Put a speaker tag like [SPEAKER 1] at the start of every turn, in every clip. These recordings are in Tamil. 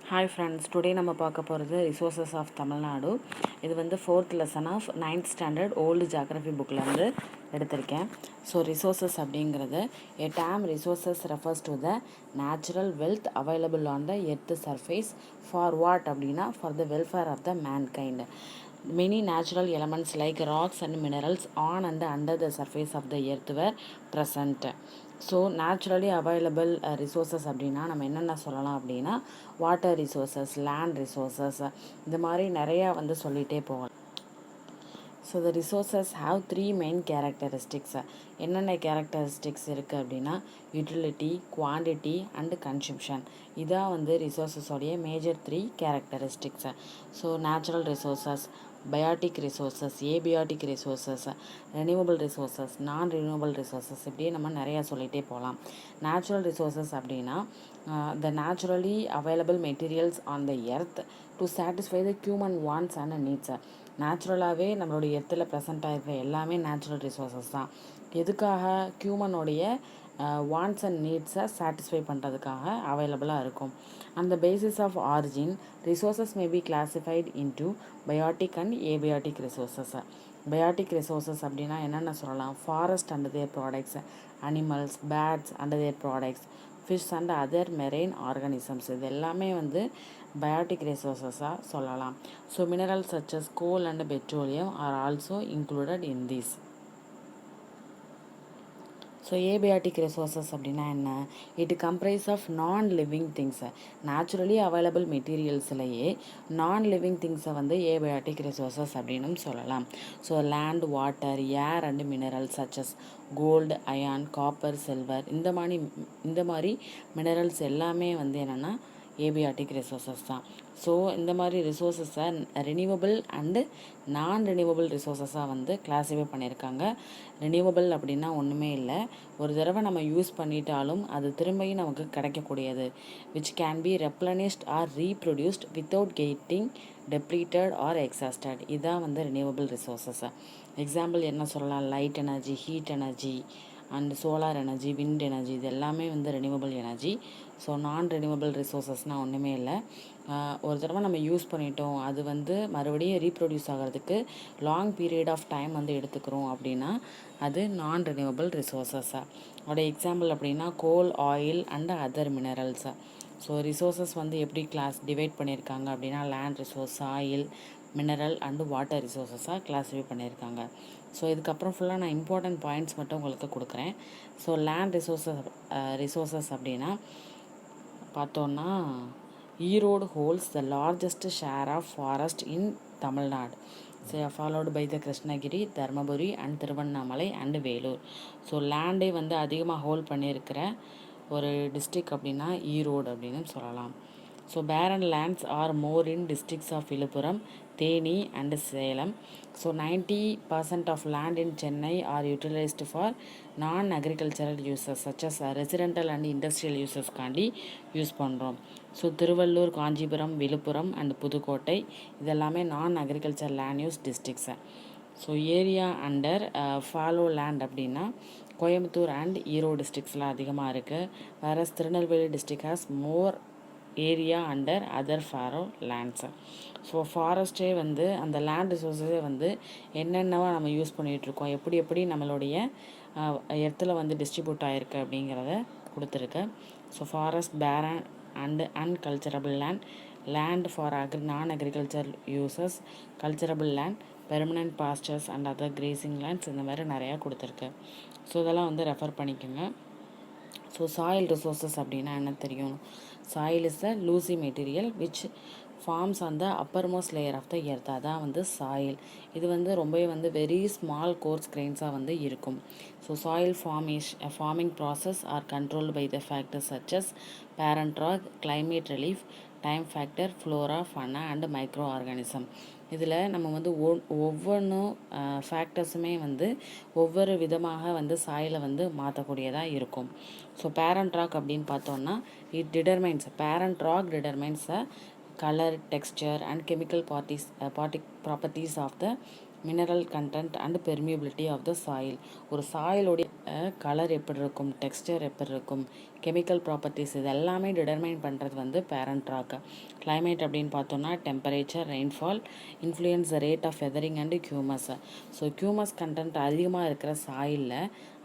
[SPEAKER 1] Hi friends, today நம்ம பார்க்க போகிறது ரிசோர்சஸ் ஆஃப் தமிழ்நாடு. இது வந்து 4th lesson of 9th standard old geography புக்கிலேருந்து எடுத்திருக்கேன். ஸோ ரிசோர்சஸ் அப்படிங்கிறது a term resources refers to the natural wealth available on the earth surface for what அப்படின்னா for the welfare of the mankind. Many natural elements like rocks and minerals on and under the surface of the earth were present. So naturally available resources அப்படின்னா நம்ம என்னென்ன சொல்லலாம் அப்படின்னா வாட்டர் ரிசோர்ஸஸ், லேண்ட் ரிசோர்ஸஸ், இந்த மாதிரி நிறையா வந்து சொல்லிகிட்டே போகலாம். So the resources have 3 main characteristics. என்னென்ன கேரக்டரிஸ்டிக்ஸ் இருக்குது அப்படின்னா யூட்டிலிட்டி, குவான்டிட்டி அண்டு கன்சம்ஷன். இதான் வந்து ரிசோர்ஸஸோடைய major 3 characteristics. So natural resources, biotic resources, abiotic resources, renewable resources, non renewable resources, இப்படியே நம்ம நிறையா சொல்லிகிட்டே போகலாம். நேச்சுரல் ரிசோர்ஸஸ் அப்படின்னா the naturally available materials on the earth to satisfy the human wants and needs. நேச்சுரலாகவே நம்மளுடைய எர்த்தில் ப்ரெசென்ட் ஆகிருக்கிற எல்லாமே நேச்சுரல் ரிசோர்ஸஸ் தான். எதுக்காக? ஹியூமனுடைய வாண்ட்ஸ் அண்ட் நீட்ஸை சாட்டிஸ்ஃபை பண்ணுறதுக்காக அவைலபிளாக இருக்கும். அந்த basis of origin resources may be classified into biotic and abiotic resources. Biotic resources அப்படின்னா என்னென்ன சொல்லலாம்? Forest and their products, animals, birds and their products, fish and other marine organisms, இது எல்லாமே வந்து பயோட்டிக் ரிசோர்ஸஸாக சொல்லலாம். So minerals such as coal and petroleum are also included in these. So abiotic resources அப்படின்னா என்ன? இட் கம்ப்ரைஸ் ஆஃப் நான் லிவிங் திங்ஸை, நேச்சுரலி அவைலபிள் மெட்டீரியல்ஸ்லேயே நான் லிவிங் திங்ஸை வந்து ஏபியாட்டிக் ரிசோர்ஸஸ் அப்படின்னு சொல்லலாம். So land, water, air and minerals such as gold, iron, copper, silver, இந்த மாதிரி மினரல்ஸ் எல்லாமே வந்து என்னென்னா ஏபியாட்டிக் ரிசோர்ஸஸ் தான். ஸோ இந்த மாதிரி ரிசோர்ஸஸை ரினியூவபிள் அண்டு நான் ரினியூவபிள் ரிசோர்ஸஸாக வந்து கிளாஸிஃபை பண்ணியிருக்காங்க. ரினியூவபிள் அப்படின்னா ஒன்றுமே இல்லை, ஒரு தடவை நம்ம யூஸ் பண்ணிட்டாலும் அது திரும்பியும் நமக்கு கிடைக்கக்கூடியது. Which can be replenished or reproduced without getting depleted or exhausted. இதுதான் வந்து ரினியூவபிள் ரிசோர்ஸஸ். எக்ஸாம்பிள் என்ன சொல்லலாம்? Light energy, heat energy and solar energy, wind energy, இது எல்லாமே வந்து renewable energy. So non renewable ரிசோர்ஸஸ்னால் ஒன்றுமே இல்லை, ஒரு தடவை நம்ம யூஸ் பண்ணிட்டோம், அது வந்து மறுபடியும் ரீப்ரொடியூஸ் ஆகிறதுக்கு லாங் பீரியட் ஆஃப் டைம் வந்து எடுத்துக்கிறோம் அப்படின்னா அது நான் ரெனியூவபிள் ரிசோர்ஸஸ்ஸா. அதோட எக்ஸாம்பிள் அப்படின்னா கோல், ஆயில் அண்ட் அதர் மினரல்ஸை. ஸோ ரிசோர்ஸஸ் வந்து எப்படி டிவைட் பண்ணியிருக்காங்க அப்படின்னா land resource, oil, mineral and water ரிசோர்ஸஸாக கிளாஸிஃபை பண்ணியிருக்காங்க. ஸோ இதுக்கப்புறம் ஃபுல்லாக நான் இம்பார்ட்டன்ட் பாயிண்ட்ஸ் மட்டும் உங்களுக்கு கொடுக்குறேன். ஸோ லேண்ட் ரிசோர்ஸஸ் அப்படின்னா பார்த்தோன்னா Erode holds the largest share of forest in Tamil Nadu, followed by the Krishnagiri, Dharmapuri and Tiruvannamalai and Vellore. So லேண்டே வந்து அதிகமாக ஹோல்ட் பண்ணியிருக்கிற ஒரு டிஸ்ட்ரிக் அப்படின்னா ஈரோடு அப்படின்னு சொல்லலாம். So barren lands are more in districts of Villupuram, Theni and Salem. So 90% of land in Chennai are utilised for non agricultural uses such as residential and industrial யூசஸ்க்காண்டி யூஸ் பண்ணுறோம். ஸோ திருவள்ளூர், காஞ்சிபுரம், விழுப்புரம் அண்ட் புதுக்கோட்டை இதெல்லாமே நான் அக்ரிகல்ச்சர் லேண்ட் யூஸ் டிஸ்ட்ரிக்ஸை. So area under fallow land அப்படின்னா கோயம்புத்தூர் அண்ட் ஈரோடு டிஸ்ட்ரிக்ஸில் அதிகமாக இருக்குது. வேற Tirunelveli district has more area under other fallow lands. So ஃபாரஸ்ட்டே வந்து அந்த லேண்ட் ரிசோர்ஸஸே வந்து என்னென்னவா நம்ம யூஸ் பண்ணிகிட்ருக்கோம், எப்படி நம்மளுடைய இடத்துல வந்து டிஸ்ட்ரிபியூட் ஆகிருக்கு அப்படிங்கிறத கொடுத்துருக்கு. So forest, barren and unculturable land for non agriculture uses, culturable land, permanent pastures and other grazing lands, இந்த மாதிரி நிறையா கொடுத்துருக்கு. ஸோ இதெல்லாம் வந்து ரெஃபர் பண்ணிக்கோங்க. ஸோ சாயில் ரிசோர்ஸஸ் அப்படின்னா என்ன தெரியும்? Soil is the loose material which forms on the uppermost layer of the earth, அதான் வந்து சாயில். இது வந்து ரொம்பவே வந்து வெரி ஸ்மால் கோர்ஸ் கிரெயின்ஸாக வந்து இருக்கும். So soil forming process are controlled by the factors such as parent rock, climate relief, time factor, flora, fauna and micro organism. இதில் நம்ம வந்து ஒவ்வொன்றும் ஃபேக்டர்ஸுமே வந்து ஒவ்வொரு விதமாக வந்து சாயிலை வந்து மாற்றக்கூடியதாக இருக்கும். ஸோ பேரண்ட் ராக் அப்படின்னு பார்த்தோன்னா parent rock determines color, texture and chemical properties of the mineral content and permeability of the soil. ஒரு சாயிலுடைய கலர் எப்படி இருக்கும், டெக்ஸ்டர் எப்படி இருக்கும், கெமிக்கல் ப்ராப்பர்ட்டிஸ் இது எல்லாமே டிட்டர்மைன் பண்ணுறது வந்து பேரண்ட் ராக். கிளைமேட் அப்படின்னு பார்த்தோன்னா temperature, rainfall, influence the rate of weathering and humus. So humus content அதிகமாக இருக்கிற சாயிலில்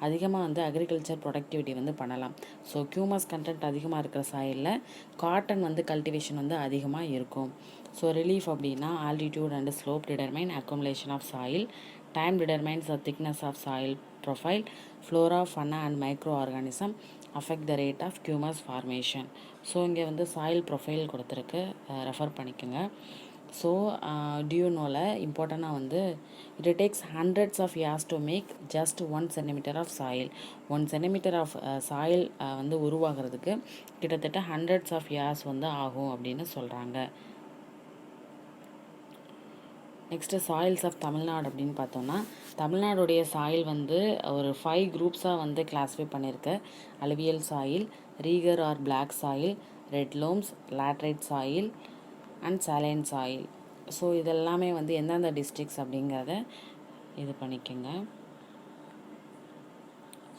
[SPEAKER 1] அதிகமாக வந்து அக்ரிகல்ச்சர் ப்ரொடக்டிவிட்டி வந்து பண்ணலாம். ஸோ ஹியூமஸ் கண்டென்ட் அதிகமாக இருக்கிற சாயிலில் காட்டன் வந்து கல்டிவேஷன் வந்து அதிகமாக இருக்கும். ஸோ ரிலீஃப் அப்படின்னா altitude and slope determine accumulation of soil, time determines the thickness of soil profile, flora fauna and micro organism affect the rate of humus formation. So இங்கே வந்து சாயில் ப்ரொஃபைல் கொடுத்துருக்கு, ரெஃபர் பண்ணிக்கோங்க. ஸோ டியூனோவில் இம்பார்ட்டண்ட்டாக வந்து it takes hundreds of years to make just 1 centimeter of soil. 1 centimeter of soil வந்து உருவாகிறதுக்கு கிட்டத்தட்ட ஹண்ட்ரட்ஸ் ஆஃப் இயர்ஸ் வந்து ஆகும் அப்படின்னு சொல்கிறாங்க. நெக்ஸ்ட்டு சாயில்ஸ் ஆஃப் தமிழ்நாடு அப்படின்னு பார்த்தோன்னா தமிழ்நாடுடைய சாயில் வந்து ஒரு 5 குரூப்ஸாக வந்து கிளாஸிஃபை பண்ணியிருக்கு. Alluvial soil, regur or black soil, red loams, laterite soil and saline soil. So இதெல்லாமே வந்து எந்தெந்த டிஸ்ட்ரிக்ஸ் அப்படிங்கிறத இது பண்ணிக்கோங்க.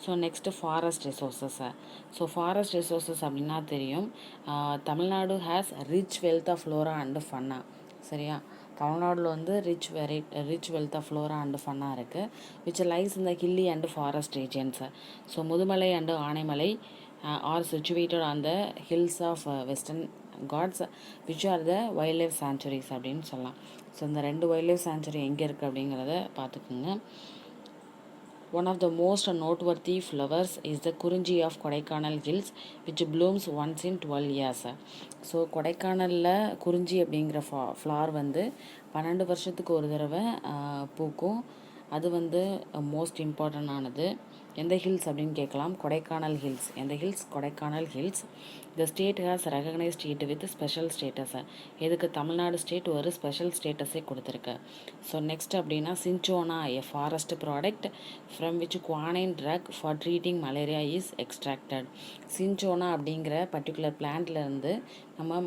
[SPEAKER 1] So next forest resources. So forest resources அப்படின்னா தெரியும், Tamil Nadu has rich wealth of flora and fauna. சரியா, தமிழ்நாட்டில் வந்து rich wealth of flora and ஃபன்னாக இருக்குது, விச் லைஸ் இந்த hilly and forest regions. So Mudumalai and Anaimalai are situated on the hills of western God's which are the wild life sanctuaries அப்படின்னு சொல்லலாம். ஸோ இந்த 2 வைல்ட் லைஃப் சாங்சுரி எங்கே இருக்குது அப்படிங்கிறத பார்த்துக்குங்க. One of the most noteworthy flowers is the குறிஞ்சி of Kodaikanal hills which blooms once in 12 years. So கொடைக்கானலில் குறிஞ்சி அப்படிங்கிற ஃப்ளார் வந்து 12 வருஷத்துக்கு ஒரு தடவை பூக்கும். அது வந்து மோஸ்ட் இம்பார்ட்டண்டானது. எந்த ஹில்ஸ் அப்படின்னு கேட்கலாம், கொடைக்கானல் ஹில்ஸ். எந்த hills? Kodaikanal hills. The state has recognised it with special status. எதுக்கு தமிழ்நாடு ஸ்டேட் ஒரு ஸ்பெஷல் ஸ்டேட்டஸே கொடுத்துருக்கு. ஸோ நெக்ஸ்ட் அப்படின்னா cinchona, a forest product from which quinine drug for treating malaria is extracted. Cinchona அப்படிங்கிற பர்டிகுலர் பிளான்ட்லேருந்து நம்ம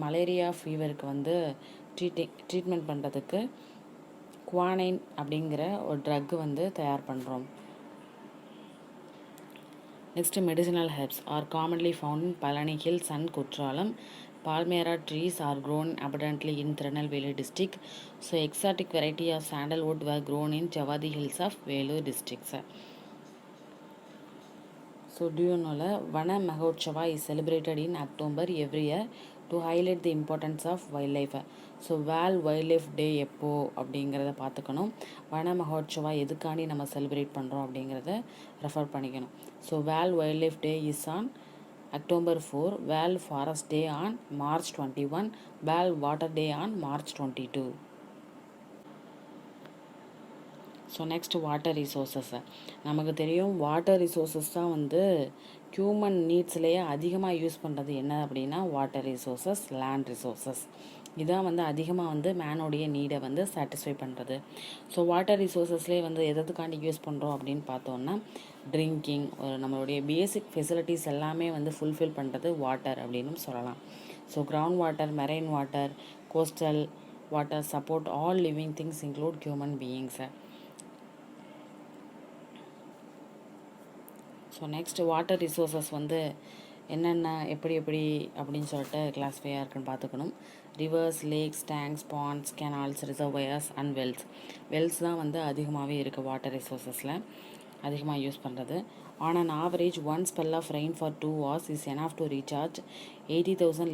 [SPEAKER 1] மலேரியா ஃபீவருக்கு வந்து ட்ரீட்மெண்ட் பண்ணுறதுக்கு குவானைன் அப்படிங்கிற ஒரு ட்ரக் வந்து தயார் பண்ணுறோம். Next medicinal herbs are commonly found in Palani hills and Courtallam. Palmyra trees are grown abundantly in Tirunelveli district. So exotic variety of sandalwood were grown in Chavadi hills of Vellore districts. So do you know Vana HotJava is celebrated in October every year to highlight the importance of wildlife. So wild life day எப்போ அப்படிங்கிறத பார்த்துக்கணும். வன மகோத்சவா எதுக்காண்டி நம்ம செலிப்ரேட் பண்ணுறோம் அப்படிங்கிறத ரெஃபர் பண்ணிக்கணும். So wild life day is on October 4, World Forest Day on March 21, World Water Day on March 22. So next water resources. நமக்கு தெரியும் வாட்டர் ரிசோர்ஸஸ் தான் வந்து ஹியூமன் நீட்ஸ்லேயே அதிகமாக யூஸ் பண்ணுறது என்ன அப்படின்னா வாட்டர் ரிசோர்ஸஸ், லேண்ட் ரிசோர்ஸஸ். இதான் வந்து அதிகமாக வந்து மேனோடைய நீடை வந்து சாட்டிஸ்ஃபை பண்ணுறது. ஸோ வாட்டர் ரிசோர்ஸஸ்லேயே வந்து எதுக்காண்டி யூஸ் பண்ணுறோம் அப்படின்னு பார்த்தோன்னா ட்ரிங்கிங், நம்மளுடைய பேசிக் ஃபெசிலிட்டிஸ் எல்லாமே வந்து ஃபுல்ஃபில் பண்ணுறது வாட்டர் அப்படின்னு சொல்லலாம். So ground water, marine water, coastal water support all living things include human பீயிங்ஸை. ஸோ நெக்ஸ்ட் வாட்டர் ரிசோர்ஸஸ் வந்து என்னென்ன எப்படி அப்படின்னு சொல்லிட்டு கிளாஸிஃபையாக இருக்குன்னு பார்த்துக்கணும். Rivers, lakes, tanks, ponds, canals, reservoirs and wells தான் வந்து அதிகமாகவே இருக்குது வாட்டர் ரிசோர்ஸஸில் அதிகமாக யூஸ் பண்ணுறது. On an average 1 spell of rain for 2 hours is enough to recharge 80,000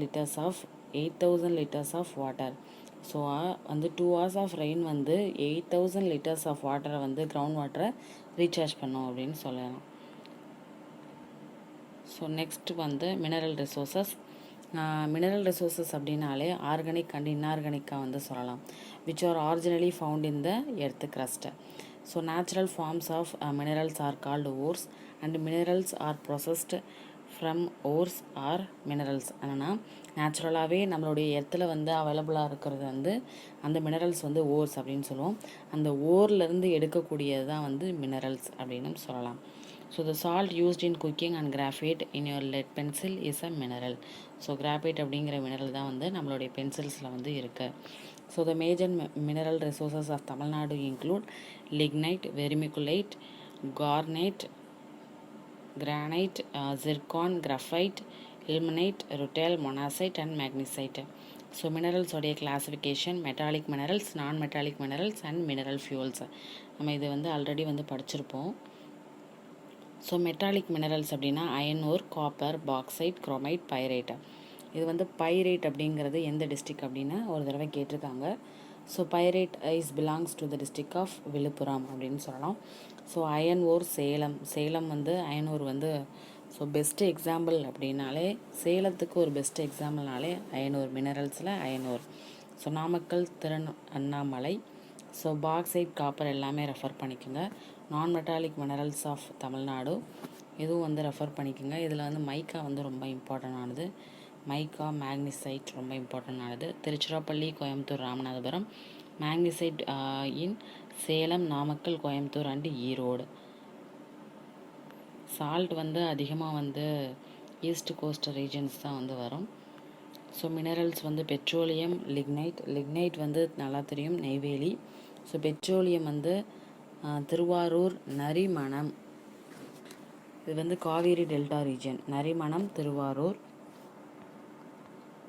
[SPEAKER 1] liters of water. So வந்து 2 hours ஆஃப் ரெயின் வந்து 8,000 liters ஆஃப் வாட்டரை வந்து கிரவுண்ட் வாட்டரை ரீசார்ஜ் பண்ணோம் அப்படின்னு சொல்லலாம். ஸோ நெக்ஸ்ட் வந்து மினரல் ரிசோர்ஸஸ் அப்படின்னாலே ஆர்கானிக் அண்ட் இன்ஆர்கானிக்காக வந்து சொல்லலாம். Which are originally found in the earth crust. So natural forms of minerals are called ores and minerals are processed from ores or minerals. ஆனால் நேச்சுரலாகவே நம்மளுடைய எர்த்தில் வந்து அவைலபிளாக இருக்கிறது வந்து அந்த மினரல்ஸ் வந்து ஓர்ஸ் அப்படின்னு சொல்லுவோம். அந்த ஓர்லேருந்து எடுக்கக்கூடியது தான் வந்து மினரல்ஸ் அப்படின்னு சொல்லலாம். So the salt used in cooking and graphite in your lead pencil is a mineral. So graphite அப்படிங்கிற மினரல் தான் வந்து நம்மளுடைய பென்சில்ஸில் வந்து இருக்குது. So the major mineral resources of Tamil Nadu include lignite, vermiculite, garnet, granite, zircon, graphite, ilmenite, rutile, monazite and magnesite. So மினரல்ஸோடைய classification metallic minerals, non metallic minerals and mineral fuels. நம்ம இது வந்து ஆல்ரெடி வந்து படிச்சிருப்போம். ஸோ மெட்டாலிக் மினரல்ஸ் அப்படின்னா iron ore, copper, bauxite, chromite, pyrite. இது வந்து பைரைட் அப்படிங்கிறது எந்த டிஸ்ட்ரிக் அப்படின்னா ஒரு தடவை கேட்டிருக்காங்க. So pyrite belongs to the district of Villupuram அப்படின்னு சொல்லலாம். ஸோ அயன் ஓர் சேலம் வந்து அயன் ஓர் வந்து ஸோ பெஸ்ட்டு எக்ஸாம்பிள் அப்படின்னாலே சேலத்துக்கு ஒரு பெஸ்ட் எக்ஸாம்பிள்னாலே அயன் ஓர், மினரல்ஸில் iron ore. So Namakkal, Annamalai. So bauxite, copper எல்லாமே ரெஃபர் பண்ணிக்கோங்க. Non metallic minerals of Tamil Nadu இதுவும் வந்து ரெஃபர் பண்ணிக்கோங்க. இதில் வந்து மைக்கா வந்து ரொம்ப இம்பார்ட்டண்டானது. மைக்கா, மேக்னசைட் ரொம்ப இம்பார்ட்டண்டானது. Tiruchirappalli, Coimbatore, Ramanathapuram. Magnesite in Salem, Namakkal, Coimbatore and Erode. Salt வந்து அதிகமாக வந்து ஈஸ்ட் கோஸ்ட் ரீஜன்ஸ் தான் வந்து வரும். ஸோ மினரல்ஸ் வந்து பெட்ரோலியம், லிக்னைட் வந்து நல்லா தெரியும், நெய்வேலி. ஸோ பெட்ரோலியம் வந்து திருவாரூர், நரிமணம். இது வந்து Kaveri delta region, Narimanam, Tiruvarur.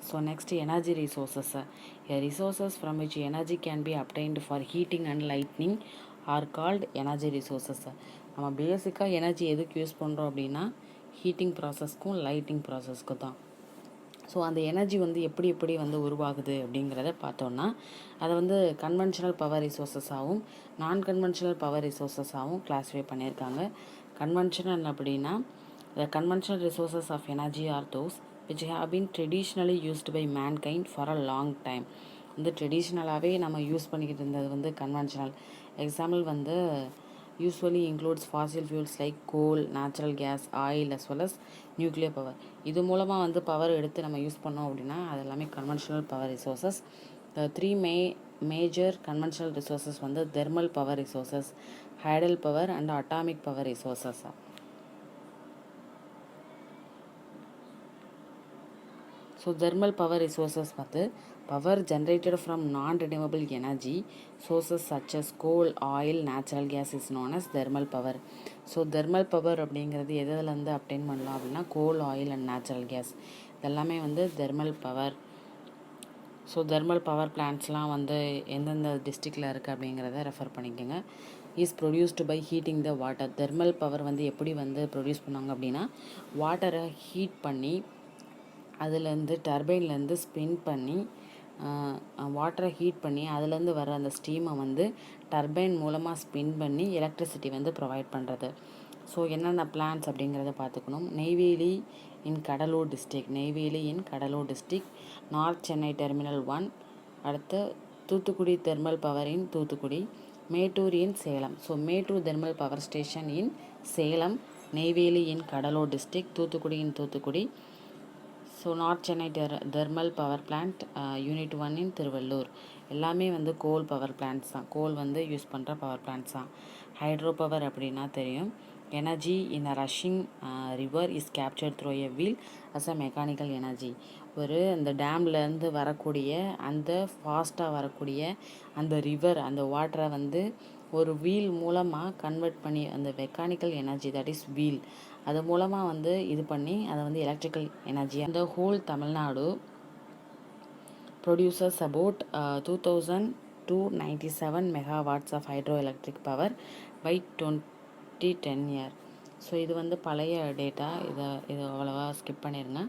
[SPEAKER 1] So next energy resources. Resources from which energy can be obtained for heating and lightning are called energy resources. நம்ம பேசிக்காக எனர்ஜி எதுக்கு யூஸ் பண்ணுறோம் அப்படின்னா ஹீட்டிங் ப்ராசஸ்க்கும் லைட்டிங் ப்ராசஸ்க்கும் தான். ஸோ அந்த எனர்ஜி வந்து எப்படி வந்து உருவாகுது அப்படிங்கிறத பார்த்தோன்னா அதை வந்து கன்வென்ஷனல் பவர் ரிசோர்ஸஸாகவும் நான் கன்வென்ஷனல் பவர் ரிசோர்ஸஸாகவும் கிளாஸிஃபை பண்ணியிருக்காங்க. கன்வென்ஷனல் அப்படின்னா the conventional resources of energy are those which have been traditionally used by mankind for a long time. வந்து ட்ரெடிஷ்னலாகவே நம்ம யூஸ் பண்ணிக்கிட்டு இருந்தது வந்து கன்வென்ஷனல். எக்ஸாம்பிள் வந்து usually includes fossil fuels like coal, natural gas, oil as well as nuclear power. இது மூலமாக வந்து பவர் எடுத்து நம்ம யூஸ் பண்ணோம் அப்படின்னா அது எல்லாமே conventional power resources. Three major conventional resources வந்து thermal power resources, hydel power and atomic power resources. So thermal power resources வந்து power generated from non renewable energy sources such as coal, oil, natural gas is known as thermal power. So thermal power அப்படிங்கிறது எதுலேருந்து அப்டைன் பண்ணலாம் அப்படின்னா coal, oil and natural gas இதெல்லாமே வந்து thermal power. So thermal power பிளான்ட்ஸ்லாம் வந்து எந்தெந்த டிஸ்ட்ரிக்டில் இருக்குது அப்படிங்கிறத ரெஃபர் பண்ணிக்கோங்க. Is produced by heating the water. Thermal power வந்து எப்படி வந்து ப்ரொடியூஸ் பண்ணாங்க அப்படின்னா வாட்டரை ஹீட் பண்ணி அதுலேருந்து டர்பைன்லேருந்து ஸ்பின் பண்ணி வாட்டரை ஹீட் பண்ணி அதுலேருந்து வர அந்த ஸ்டீமை வந்து டர்பைன் மூலமாக ஸ்பின் பண்ணி எலக்ட்ரிசிட்டி வந்து ப்ரொவைட் பண்ணுறது. ஸோ என்னென்ன பிளான்ஸ் அப்படிங்கிறத பார்த்துக்கணும். Neyveli in Cuddalore district, north Chennai terminal 1, அடுத்து Thoothukudi thermal power in Thoothukudi, Mettur in Salem. So Mettur thermal power station in Salem, Neyveli in Cuddalore district, Thoothukudi in Thoothukudi. So north Chennai thermal power plant unit 1 in Tiruvallur. எல்லாமே வந்து கோல் பவர் பிளான்ட்ஸ் தான், கோல் வந்து யூஸ் பண்ணுற பவர் பிளான்ட்ஸ் தான். ஹைட்ரோ பவர் அப்படின்னா தெரியும். Energy in a rushing river is captured through a wheel as a mechanical energy. ஒரு அந்த டேம்லேருந்து வரக்கூடிய அந்த ஃபாஸ்ட்டாக வரக்கூடிய அந்த ரிவர் அந்த வாட்டரை வந்து ஒரு வீல் மூலமாக கன்வெர்ட் பண்ணி அந்த mechanical energy that is wheel அது மூலமாக வந்து இது பண்ணி அதை வந்து எலக்ட்ரிக்கல் எனர்ஜி. அந்த whole Tamil Nadu producers about 2297 megawatts of hydro electric power by 2010 year. So இது வந்து பழைய டேட்டா, இது அவ்வளோவா ஸ்கிப் பண்ணிடுங்க.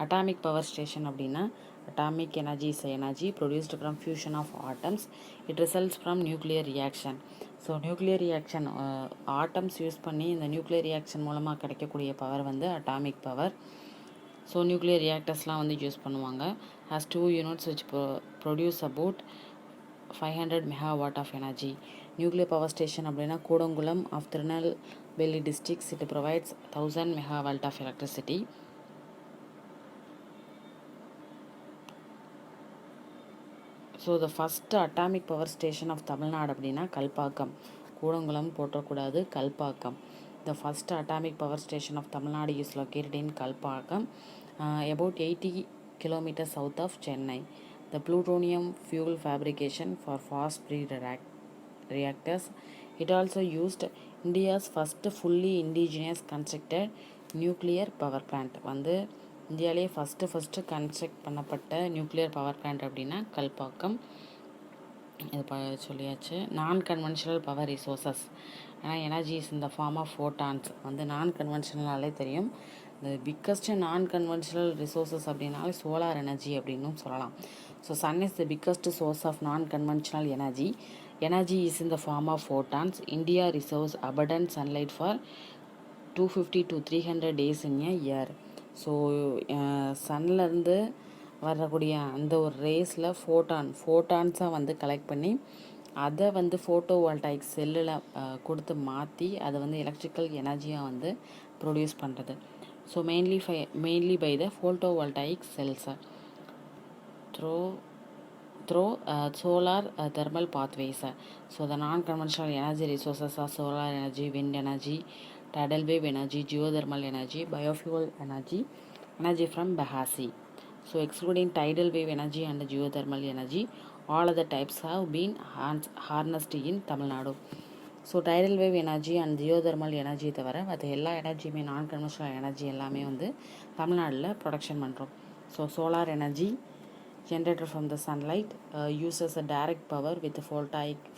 [SPEAKER 1] அட்டாமிக் பவர் ஸ்டேஷன் அப்படின்னா atomic energy is energy produced from fusion of atoms. It results from nuclear reaction. So nuclear reaction atoms use பண்ணி இந்த நியூக்ளியர் ரியாக்ஷன் மூலமாக கிடைக்கக்கூடிய பவர் வந்து அட்டாமிக் பவர். ஸோ நியூக்ளியர் ரியாக்டர்ஸ்லாம் வந்து யூஸ் பண்ணுவாங்க. Has 2 units which produce about 500 megawatt of energy. Nuclear power station அப்படின்னா Kudankulam of Tirunelveli districts. It provides 1000 megawatt of electricity. So the first atomic power station of Tamil Nadu அப்படின்னா Kalpakkam. Kudankulam போட்டக்கூடாது, Kalpakkam. The first atomic power station of Tamil Nadu is located in Kalpakkam, about 80 kilometers south of Chennai. The plutonium fuel fabrication for fast breed reactors. It also used India's first fully indigenous constructed nuclear power plant. வந்து இந்தியாவிலே ஃபஸ்ட்டு கன்ஸ்ட்ரக்ட் பண்ணப்பட்ட நியூக்ளியர் பவர் பிளான்ட் அப்படின்னா கல்பாக்கம். இது சொல்லியாச்சு. நான் கன்வென்ஷனல் பவர் ரிசோர்ஸஸ், ஆனால் எனர்ஜி இஸ் இந்த ஃபார்ம் ஆஃப் ஃபோட்டான்ஸ். வந்து நான் கன்வென்ஷனலாலே தெரியும். இந்த பிக்கஸ்ட் நான் கன்வென்ஷனல் ரிசோர்ஸஸ் அப்படின்னாலே சோலார் எனர்ஜி அப்படின்னும் சொல்லலாம். So sun is the biggest source of non conventional energy. Energy is in the form of photons. India reserves abundant sunlight for 250 to 300 days in a year. So சன்லேருந்து வரக்கூடிய அந்த ஒரு ரேஸில் ஃபோட்டான்ஸாக வந்து கலெக்ட் பண்ணி அதை வந்து ஃபோட்டோ வால்டாயிக் செல்லில் கொடுத்து மாற்றி அதை வந்து எலக்ட்ரிக்கல் எனர்ஜியாக வந்து ப்ரொடியூஸ் பண்ணுறது. So mainly by the photovoltaic செல்ஸை through solar thermal pathways. So the non-conventional energy resources are solar energy, wind energy, tidal wave energy, geothermal energy, biofuel energy, energy from Bahasi. So excluding tidal wave energy and geothermal energy, all other types have been harnessed in Tamil Nadu. So tidal wave energy and geothermal energy தவிர மற்ற எல்லா எனர்ஜியுமே நான் கன்வென்ஷனல் எனர்ஜி எல்லாமே வந்து தமிழ்நாட்டில் ப்ரொடக்ஷன் பண்ணுறோம். So solar energy generated from the sunlight uses a direct power with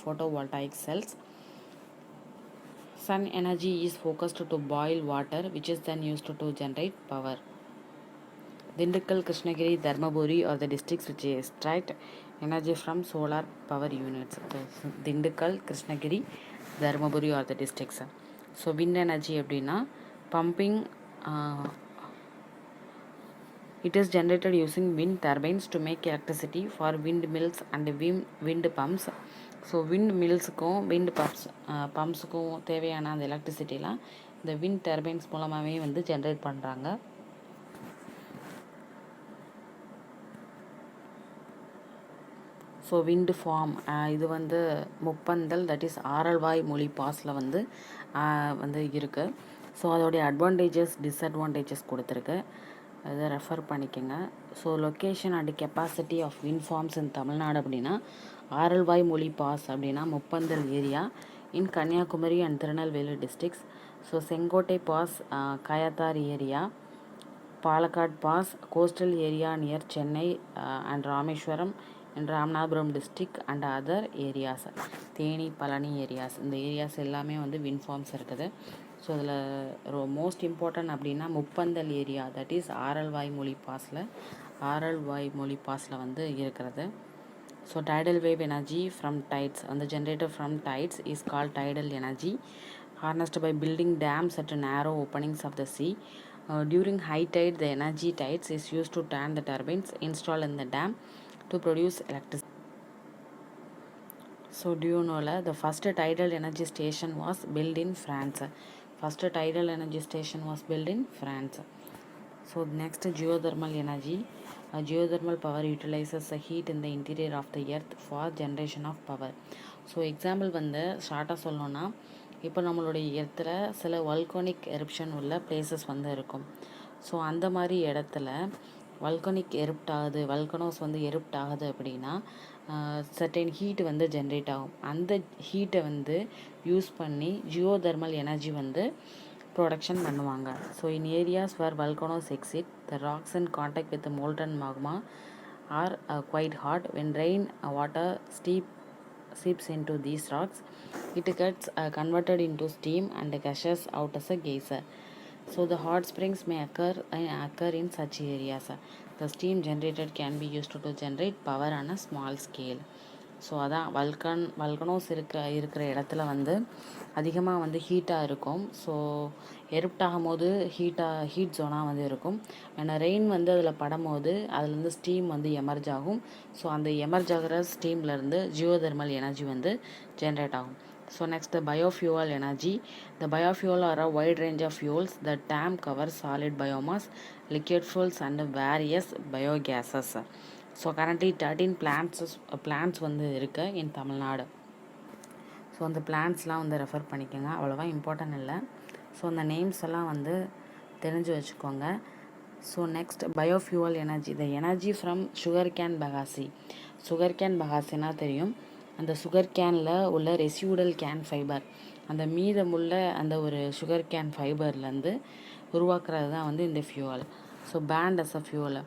[SPEAKER 1] photovoltaic cells. Sun energy is focused to boil water, which is then used to generate power. Dindikkal, Krishnagiri, Dharmaburi are the districts which extract energy from solar power units. So, Dindikkal, Krishnagiri, Dharmaburi are the districts. So wind energy அப்படின்னா pumping it is generated using wind turbines to make electricity for windmills and wind pumps. So wind millsக்கும் wind பம்ப்ஸுக்கும் தேவையான அந்த எலக்ட்ரிசிட்டிலாம் இந்த wind turbines மூலமாகவே வந்து ஜென்ரேட் பண்ணுறாங்க. ஸோ விண்டு ஃபார்ம் இது வந்து Muppandal, that is Aralvaimozhi பாஸில் வந்து இருக்குது. ஸோ அதோடைய அட்வான்டேஜஸ் டிஸ்அட்வான்டேஜஸ் கொடுத்துருக்கு, அதை ரெஃபர் பண்ணிக்கோங்க. So location and capacity of wind farms in Tamil Nadu அப்படின்னா ஆரல்வாய் மொழி பாஸ் அப்படின்னா Muppandal area in Kanniyakumari and Tirunelveli districts. So Shencottai pass Kayathar area, Palakkad pass coastal area near Chennai and Rameswaram in Ramanathapuram district and other areas, Theni Palani areas, இந்த ஏரியாஸ் எல்லாமே வந்து விண்ட் ஃபார்ம்ஸ் இருக்குது. ஸோ இதில் மோஸ்ட் இம்பார்ட்டன்ட் அப்படின்னா Muppandal area, that is Aralvaimozhi பாஸில் வந்து இருக்கிறது. So tidal wave energy from tides, அந்த generator from tides is called tidal energy, harnessed by building dams at narrow openings of the sea. During high tide, the energy tides is used to turn the turbines installed in the dam to produce electricity. So do you know the first tidal energy station was built in France. First tidal energy station was built in France. So next, geothermal energy. Geothermal power utilizes the heat in the interior of the earth for generation of power. So example வந்து ஷார்ட்டாக சொல்லணும்னா, இப்போ நம்மளுடைய எர்த்தில் சில வல்கானிக் எரப்ஷன் உள்ள பிளேசஸ் வந்து இருக்கும். ஸோ அந்த மாதிரி இடத்துல வல்கானிக் வல்கனோஸ் வந்து எருப்ட் ஆகுது அப்படின்னா சர்டைன் ஹீட் வந்து ஜென்ரேட் ஆகும். அந்த ஹீட்டை வந்து யூஸ் பண்ணி ஜியோதர்மல் எனர்ஜி வந்து ப்ரொடக்ஷன் பண்ணுவாங்க. So in areas where volcanoes exist, the rocks in contact with molten magma are quite hot. When rain water seeps into these rocks, it gets converted into steam and gushes out as a geyser. So the hot springs may occur in such areas. The steam generated can be used to generate power on a small scale. So அதான் வல்கனோஸ் இருக்கிற இடத்துல வந்து அதிகமாக வந்து ஹீட்டாக இருக்கும். ஸோ எருப்ட் ஆகும்போது ஹீட் ஜோனாக வந்து இருக்கும். ஏன்னா ரெயின் வந்து அதில் படும்போது அதுலேருந்து ஸ்டீம் வந்து எமர்ஜ் ஆகும். ஸோ அந்த எமர்ஜ் ஆகிற ஸ்டீம்லேருந்து ஜியோதெர்மல் எனர்ஜி வந்து ஜென்ரேட் ஆகும். So next, the biofuel energy. The biofuel are a wide range of fuels. The term covers solid biomass, liquid fuels and various biogases. So currently 13 plants வந்து இருக்கு in தமிழ்நாடு. ஸோ அந்த பிளான்ஸ்லாம் வந்து ரெஃபர் பண்ணிக்கோங்க, அவ்வளோவா இம்பார்ட்டன்ட் இல்லை. ஸோ அந்த நேம்ஸ் எல்லாம் வந்து தெரிஞ்சு வச்சுக்கோங்க. So next biofuel energy, the energy from sugar cane bagasse. Sugar cane பகாசினா தெரியும், அந்த சுகர் கேனில் உள்ள ரெசியூடல் கேன் ஃபைபர், அந்த மீதமுள்ள அந்த ஒரு சுகர் கேன் ஃபைபர்லேருந்து உருவாக்குறது தான் வந்து இந்த ஃபியூவல். ஸோ பேண்ட் as a fuel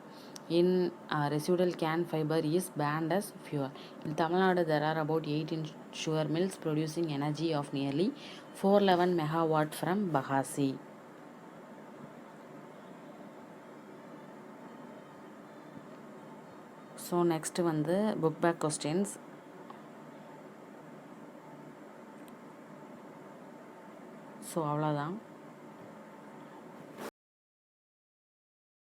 [SPEAKER 1] in residual can fiber is banned as fuel. In Tamil Nadu, there are about 18 sugar mills producing energy of nearly 411 megawatt from Bahasi. So next வந்து book back questions. ஸோ அவ்வளோதான்.